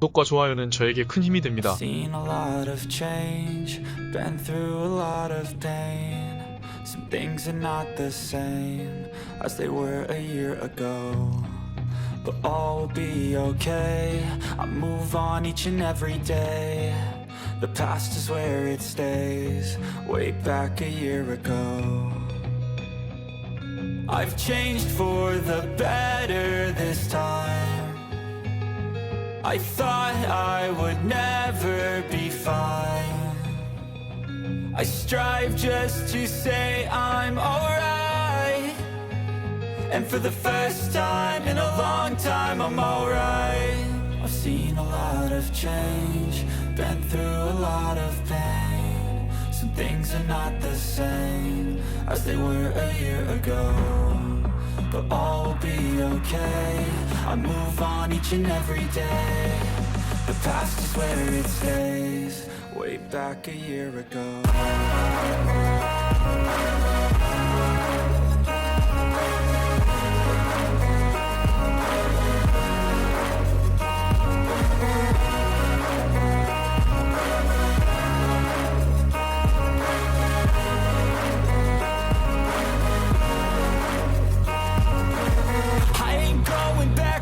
구독과 좋아요는 저에게 큰 힘이 됩니다. Seen a lot of change, been through a lot of pain. Some things are not the same as they were a year ago. But all will be okay, I move on each and every day. The past is where it stays, way back a year ago. I've changed for the better this time. I thought I would never be fine. I strive just to say I'm alright. And for the first time in a long time I'm alright. I've seen a lot of change, been through a lot of pain. Some things are not the same as they were a year ago. But all will be okay, I move on each and every day. The past is where it stays, way back a year ago.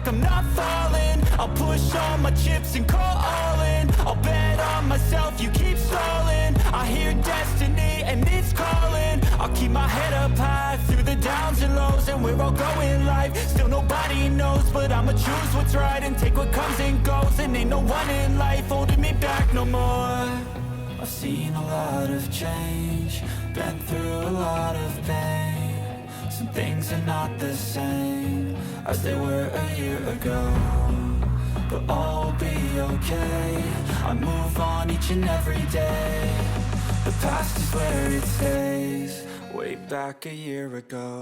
I'm not falling, I'll push all my chips and call all in. I'll bet on myself, you keep stalling. I hear destiny and it's calling. I'll keep my head up high through the downs and lows. And we're all going live, still nobody knows. But I'ma choose what's right and take what comes and goes. And ain't no one in life holding me back no more. I've seen a lot of change, been through a lot of pain. Some things are not the same as they were a year ago. But all will be okay, I move on each and every day. The past is where it stays, way back a year ago.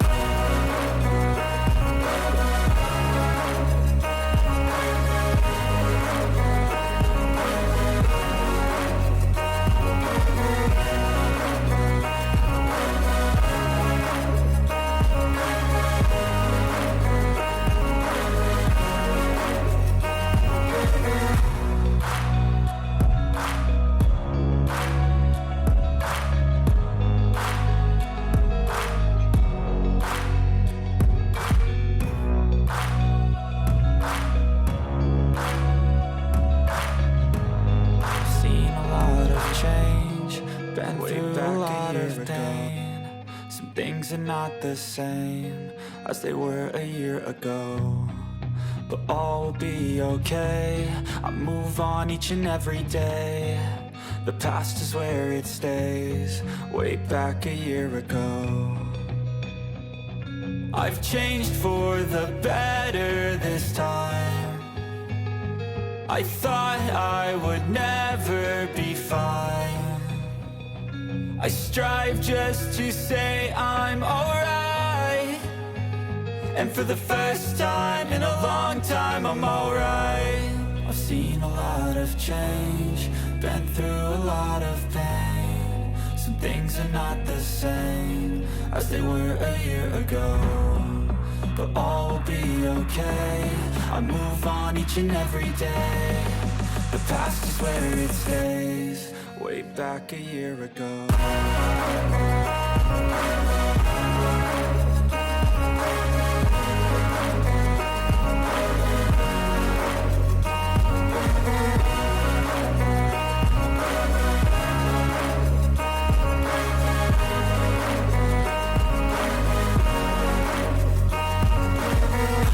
Things are not the same as they were a year ago. But all will be okay, I move on each and every day. The past is where it stays, way back a year ago. I've changed for the better this time. I thought I would never be fine. I strive just to say I'm alright. And for the first time in a long time I'm alright. I've seen a lot of change, been through a lot of pain. Some things are not the same as they were a year ago. But all will be okay, I move on each and every day. The past is where it stays, way back a year ago.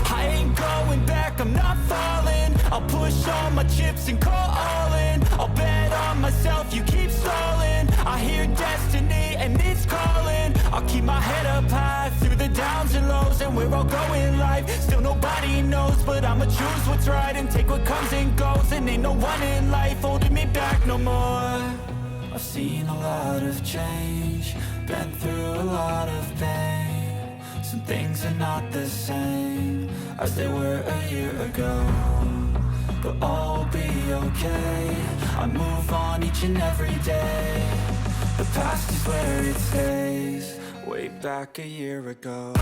I ain't going back, I'm not falling. I'll push all my chips and call all in. I'll bet on myself, you keep stalling. I hear destiny and it's calling. I'll keep my head up high through the downs and lows. And we're all going live, still nobody knows. But I'ma choose what's right and take what comes and goes. And ain't no one in life holding me back no more. I've seen a lot of change, been through a lot of pain. Some things are not the same as they were a year ago. But all will be okay, I move on each and every day. The past is where it stays, way back a year ago.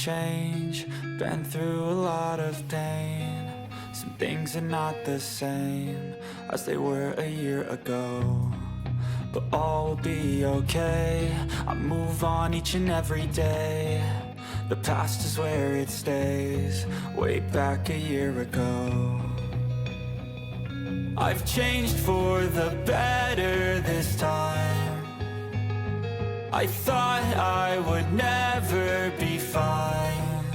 change, been through a lot of pain. Some things are not the same as they were a year ago, but all will be okay. I move on each and every day. The past is where it stays, way back a year ago. I've changed for the better this time. I thought I would never be fine.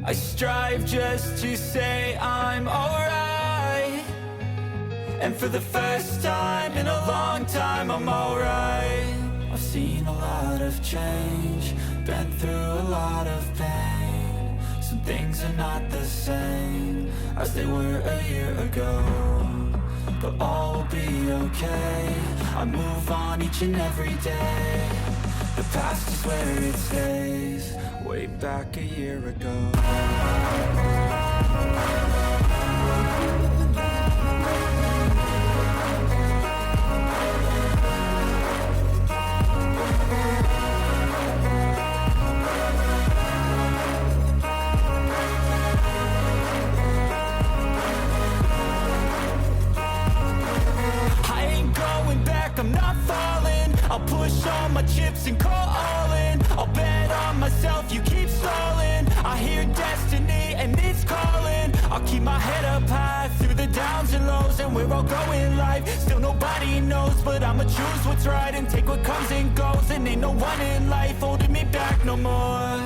I strive just to say I'm alright, and for the first time in a long time I'm alright. I've seen a lot of change, been through a lot of pain. Some things are not the same as they were a year ago, but all will be okay. I move on each and every day. The past is where it stays, way back a year ago. I'm not falling. I'll push all my chips and call all in. I'll bet on myself, you keep stalling. I hear destiny and it's calling. I'll keep my head up high through the downs and lows, and we're all going live. Still nobody knows, but I'ma choose what's right and take what comes and goes. And ain't no one in life holding me back no more.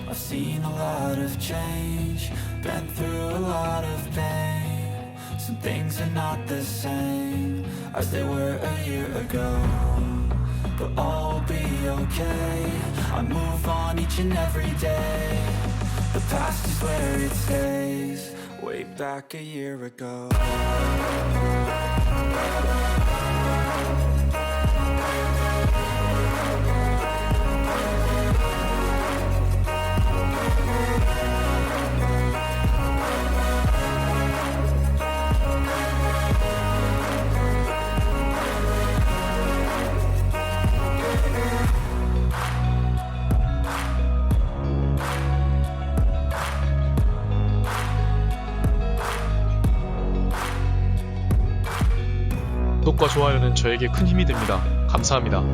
I've seen a lot of change, been through a lot of pain. Some things are not the same as they were a year ago, but all will be okay. I move on each and every day. The past is where it stays, way back a year ago. 구독과 좋아요는 저에게 큰 힘이 됩니다. 감사합니다.